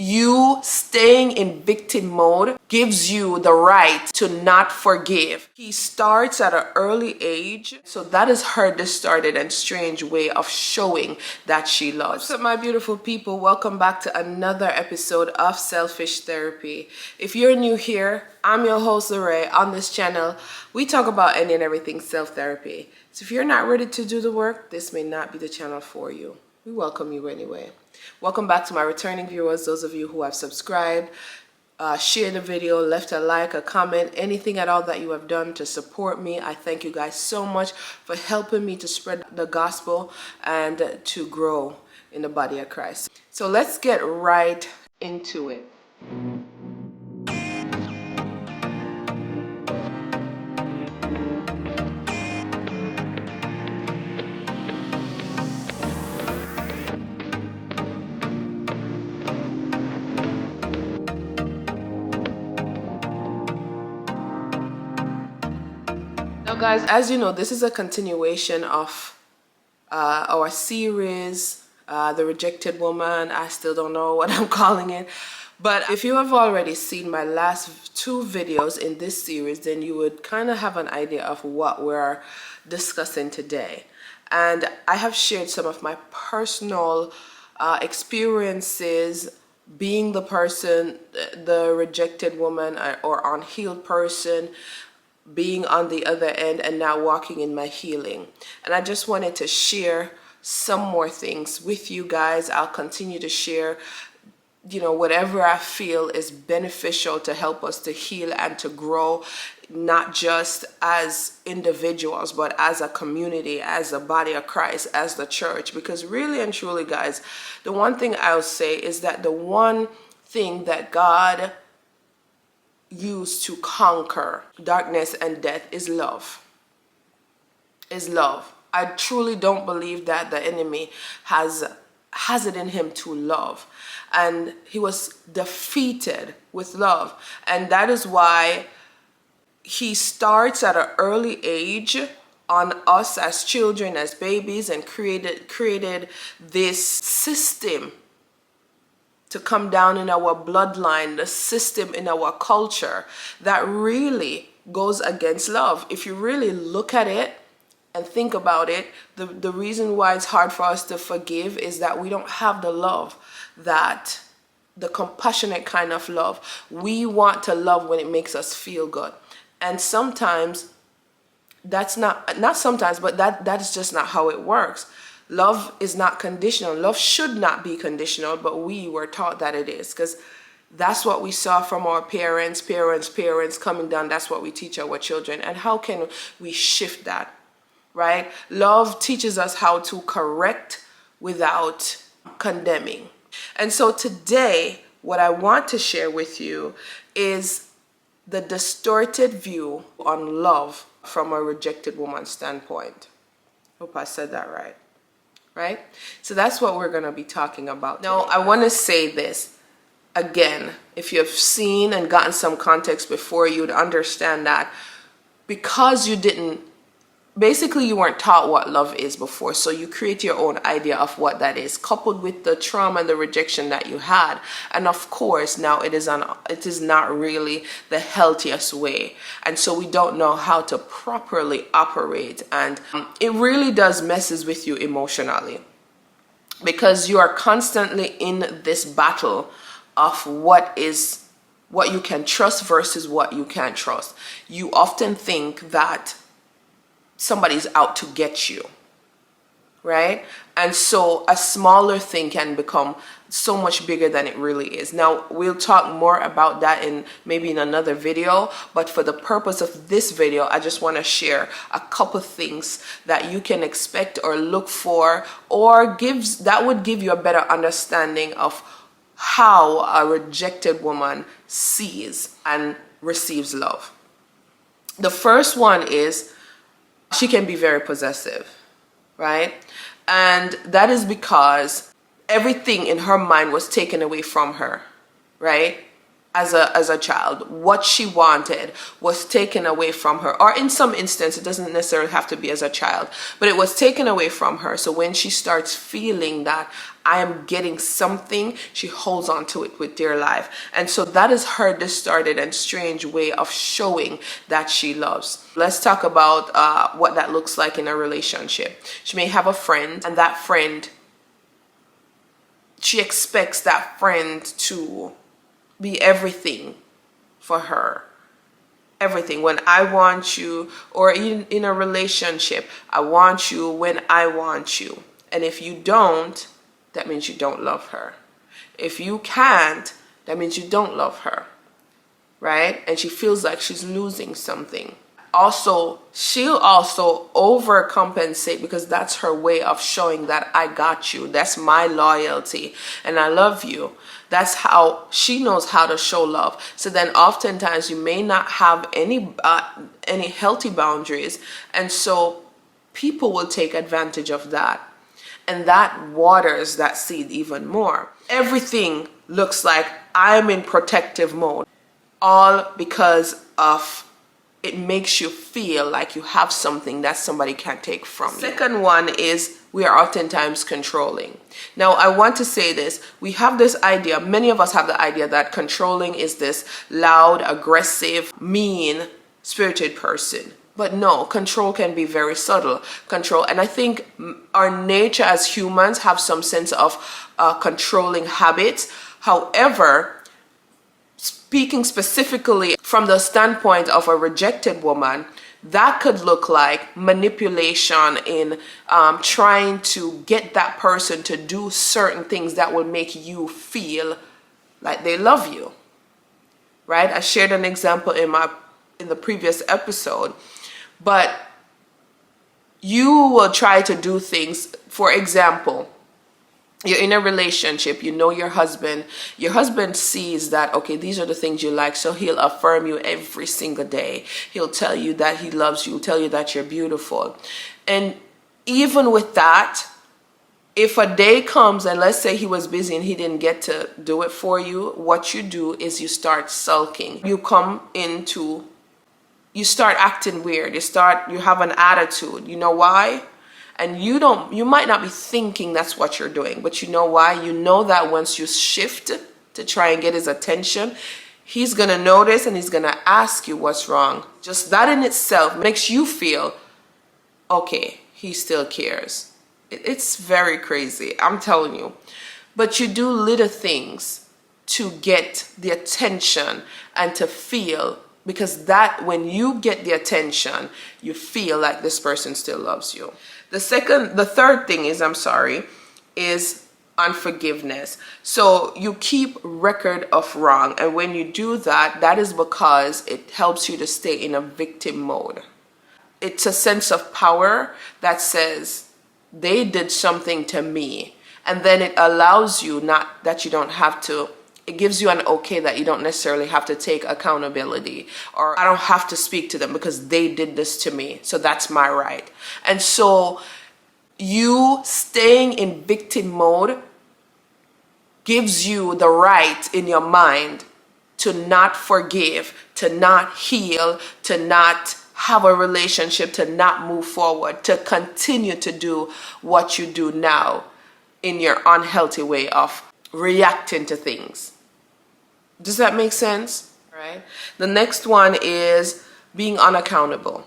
You staying in victim mode gives you the right to not forgive. He starts at an early age, so that is her distorted and strange way of showing that she loves. What's up, my beautiful people? Welcome back to another episode of Selfish Therapy. If you're new here, I'm your host, Lorraine. On this channel, we talk about any and everything self-therapy. So if you're not ready to do the work, this may not be the channel for you. We welcome you anyway. Welcome back to my returning viewers, those of you who have subscribed, shared the video, left a like, a comment, anything at all that you have done to support me. I thank you guys so much for helping me to spread the gospel and to grow in the body of Christ. So let's get right into it. Guys, as you know, this is a continuation of our series, The Rejected Woman. I still don't know what I'm calling it. But if you have already seen my last two videos in this series, then you would kind of have an idea of what we're discussing today. And I have shared some of my personal experiences being the person, the rejected woman or unhealed person, being on the other end and now walking in my healing. And I just wanted to share some more things with you guys. I'll continue to share, whatever I feel is beneficial to help us to heal and to grow, not just as individuals, but as a community, as a body of Christ, as the church. Because really and truly, guys, the one thing I'll say is that the one thing that God used to conquer darkness and death is love. I truly don't believe that the enemy has it in him to love, and he was defeated with love. And that is why he starts at an early age on us as children, as babies, and created this system to come down in our bloodline, the system in our culture that really goes against love. If you really look at it and think about it, the reason why it's hard for us to forgive is that we don't have the love, that the compassionate kind of love. We want to love when it makes us feel good. And sometimes that's not sometimes, but that is just not how it works. Love is not conditional. Love should not be conditional, but we were taught that it is, because that's what we saw from our parents coming down. That's what we teach our children. And how can we shift that, right? Love teaches us how to correct without condemning. And so today, what I want to share with you is the distorted view on love from a rejected woman's standpoint. Hope I said that right. Right? So that's what we're going to be talking about. Now, I want to say this again. If you have seen and gotten some context before, you'd understand that because you weren't taught what love is before. So you create your own idea of what that is, coupled with the trauma and the rejection that you had. And of course, now it is not really the healthiest way. And so we don't know how to properly operate. And it really does messes with you emotionally, because you are constantly in this battle of what you can trust versus what you can't trust. You often think that somebody's out to get you, right? And so a smaller thing can become so much bigger than it really is. Now, we'll talk more about that maybe in another video, but for the purpose of this video, I just want to share a couple things that you can expect or look for, or that would give you a better understanding of how a rejected woman sees and receives love. The first one is she can be very possessive, right? And that is because everything in her mind was taken away from her, right? as a child. What she wanted was taken away from her, or in some instance, it doesn't necessarily have to be as a child, but it was taken away from her. So when she starts feeling that I am getting something, she holds on to it with dear life. And so that is her distorted and strange way of showing that she loves. Let's talk about what that looks like in a relationship. She may have a friend, and that friend, she expects that friend to be everything for her. Everything. When I want you, or in a relationship, I want you when I want you. And if you don't, that means you don't love her. If you can't, that means you don't love her. Right? And she feels like she's losing something. Also, she'll also overcompensate, because that's her way of showing that I got you. That's my loyalty and I love you. That's how she knows how to show love. So then oftentimes you may not have any healthy boundaries, and so people will take advantage of that, and that waters that seed even more. Everything looks like I'm in protective mode, all because of it makes you feel like you have something that somebody can't take from you. Second one is we are oftentimes controlling. Now, I want to say this. We have this idea, many of us have the idea that controlling is this loud, aggressive, mean-spirited person. But no, control can be very subtle. Control, and I think our nature as humans have some sense of controlling habits. However, speaking specifically from the standpoint of a rejected woman, that could look like manipulation in trying to get that person to do certain things that will make you feel like they love you. Right? I shared an example in the previous episode, but you will try to do things. For example, you're in a relationship, you know your husband sees that, okay, these are the things you like, so he'll affirm you every single day. He'll tell you that he loves you, he'll tell you that you're beautiful. And even with that, if a day comes and let's say he was busy and he didn't get to do it for you, what you do is you start sulking. You start acting weird. You have an attitude. You know why? And you might not be thinking that's what you're doing, but you know why? You know that once you shift to try and get his attention, he's going to notice and he's going to ask you what's wrong. Just that in itself makes you feel, okay, he still cares. It's very crazy, I'm telling you. But you do little things to get the attention and to feel, because that when you get the attention, you feel like this person still loves you. The third thing is unforgiveness. So you keep record of wrong. And when you do that, that is because it helps you to stay in a victim mode. It's a sense of power that says they did something to me. And then it allows you it gives you an okay that you don't necessarily have to take accountability, or I don't have to speak to them because they did this to me, so that's my right. And so you staying in victim mode gives you the right in your mind to not forgive, to not heal, to not have a relationship, to not move forward, to continue to do what you do now in your unhealthy way of reacting to things. Does that make sense? Right? The next one is being unaccountable.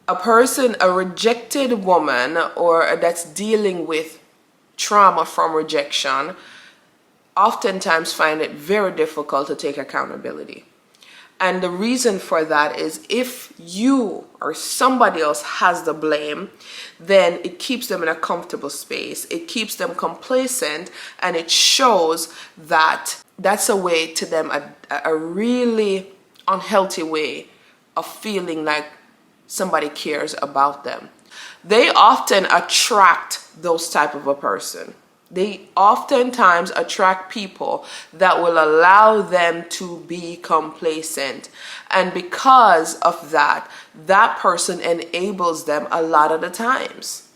A rejected woman, or that's dealing with trauma from rejection, oftentimes find it very difficult to take accountability. And the reason for that is if you or somebody else has the blame, then it keeps them in a comfortable space. It keeps them complacent, and it shows that that's a way to them, a really unhealthy way of feeling like somebody cares about them. They often attract those type of a person. They oftentimes attract people that will allow them to be complacent. And because of that, that person enables them a lot of the times.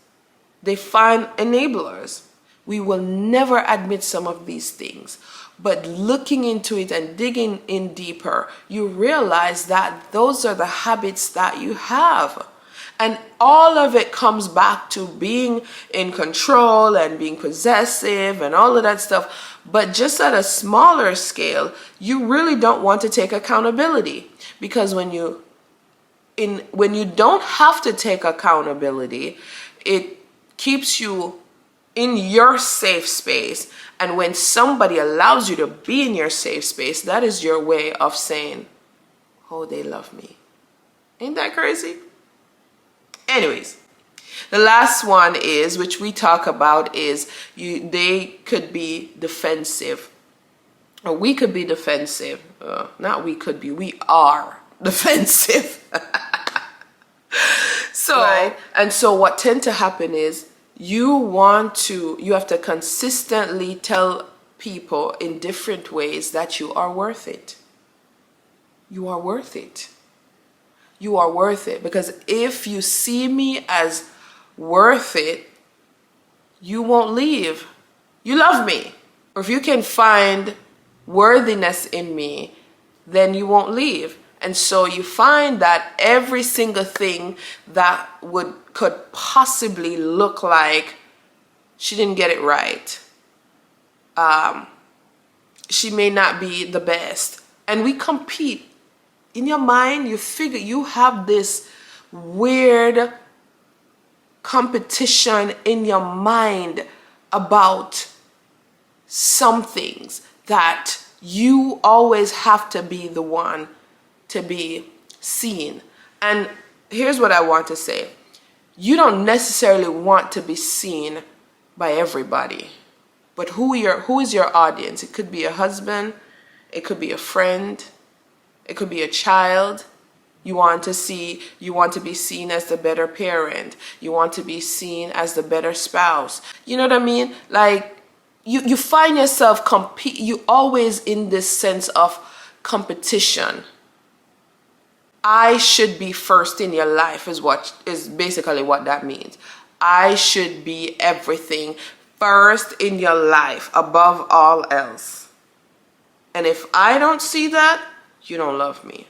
They find enablers. We will never admit some of these things. But looking into it and digging in deeper, you realize that those are the habits that you have. And all of it comes back to being in control and being possessive and all of that stuff. But just at a smaller scale, you really don't want to take accountability, because when you don't have to take accountability, it keeps you in your safe space. And when somebody allows you to be in your safe space, that is your way of saying, oh, they love me. Ain't that crazy? Anyways, the last one is, which we talk about, is they could be defensive. Or we could be defensive. Not we could be, we are defensive. So, right? And so what tend to happen is, you have to consistently tell people in different ways that you are worth it. You are worth it. You are worth it. Because if you see me as worth it, you won't leave. You love me. Or if you can find worthiness in me, then you won't leave. And so you find that every single thing that could possibly look like she didn't get it right, she may not be the best, and we compete. In your mind, you figure you have this weird competition in your mind about some things, that you always have to be the one to be seen. And here's what I want to say. You don't necessarily want to be seen by everybody. But who is your audience? It could be a husband, it could be a friend, it could be a child. You want to be seen as the better parent. You want to be seen as the better spouse. You know what I mean? Like, you find yourself you always in this sense of competition. I should be first in your life is basically what that means. I should be everything, first in your life, above all else. And if I don't see that, you don't love me.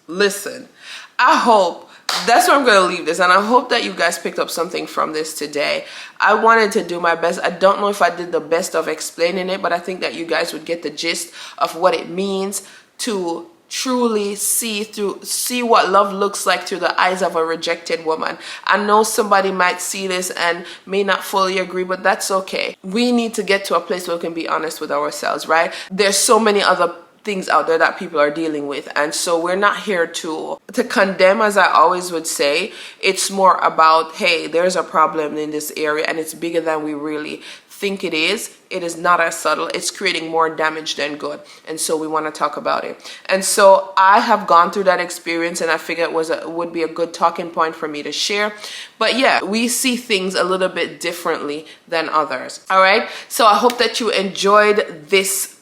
Listen, I hope that's where I'm going to leave this, and I hope that you guys picked up something from this today. I wanted to do my best. I don't know if I did the best of explaining it, but I think that you guys would get the gist of what it means to truly see what love looks like through the eyes of a rejected woman. I know somebody might see this and may not fully agree, but that's okay. We need to get to a place where we can be honest with ourselves, right? There's so many other things out there that people are dealing with, and so we're not here to condemn, as I always would say. It's more about, hey, there's a problem in this area and it's bigger than we really think it is. It is not as subtle. It's creating more damage than good, and so we want to talk about it. And so I have gone through that experience, and I figured it would be a good talking point for me to share. But yeah, we see things a little bit differently than others. All right, so I hope that you enjoyed this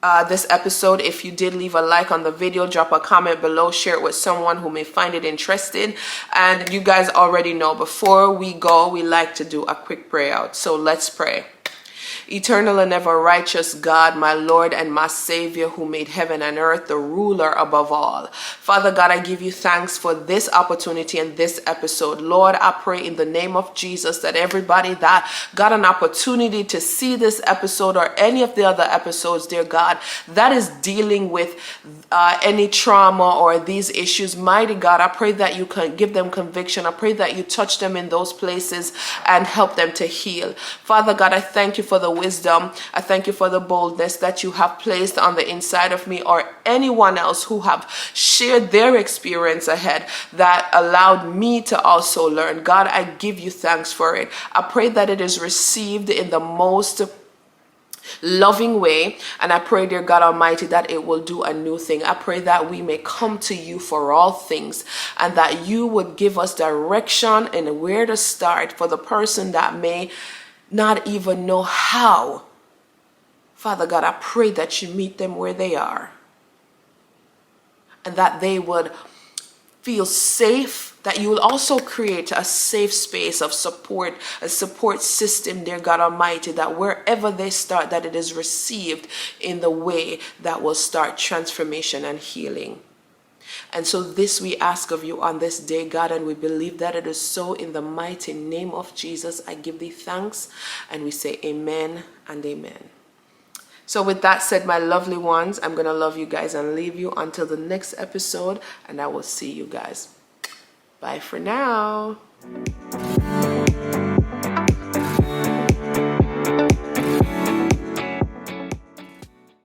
episode. If you did, leave a like on the video, drop a comment below, share it with someone who may find it interesting. And you guys already know, before we go, we like to do a quick prayer out. So let's pray. Eternal and ever righteous God, my Lord and my Savior, who made heaven and earth, the ruler above all. Father God, I give you thanks for this opportunity and this episode. Lord, I pray in the name of Jesus that everybody that got an opportunity to see this episode or any of the other episodes, dear God, that is dealing with any trauma or these issues, mighty God, I pray that you can give them conviction. I pray that you touch them in those places and help them to heal. Father God, I thank you for the wisdom. I thank you for the boldness that you have placed on the inside of me or anyone else who have shared their experience ahead that allowed me to also learn. God, I give you thanks for it. I pray that it is received in the most loving way, and I pray, dear God Almighty, that it will do a new thing. I pray that we may come to you for all things, and that you would give us direction and where to start for the person that may not even know how. Father God, I pray that you meet them where they are, and that they would feel safe that you will also create a safe space of support, a support system, dear God Almighty, that wherever they start, that it is received in the way that will start transformation and healing. And so this we ask of you on this day, God, and we believe that it is so. In the mighty name of Jesus, I give thee thanks, and we say amen and amen. So with that said, my lovely ones, I'm going to love you guys and leave you until the next episode, and I will see you guys. Bye for now.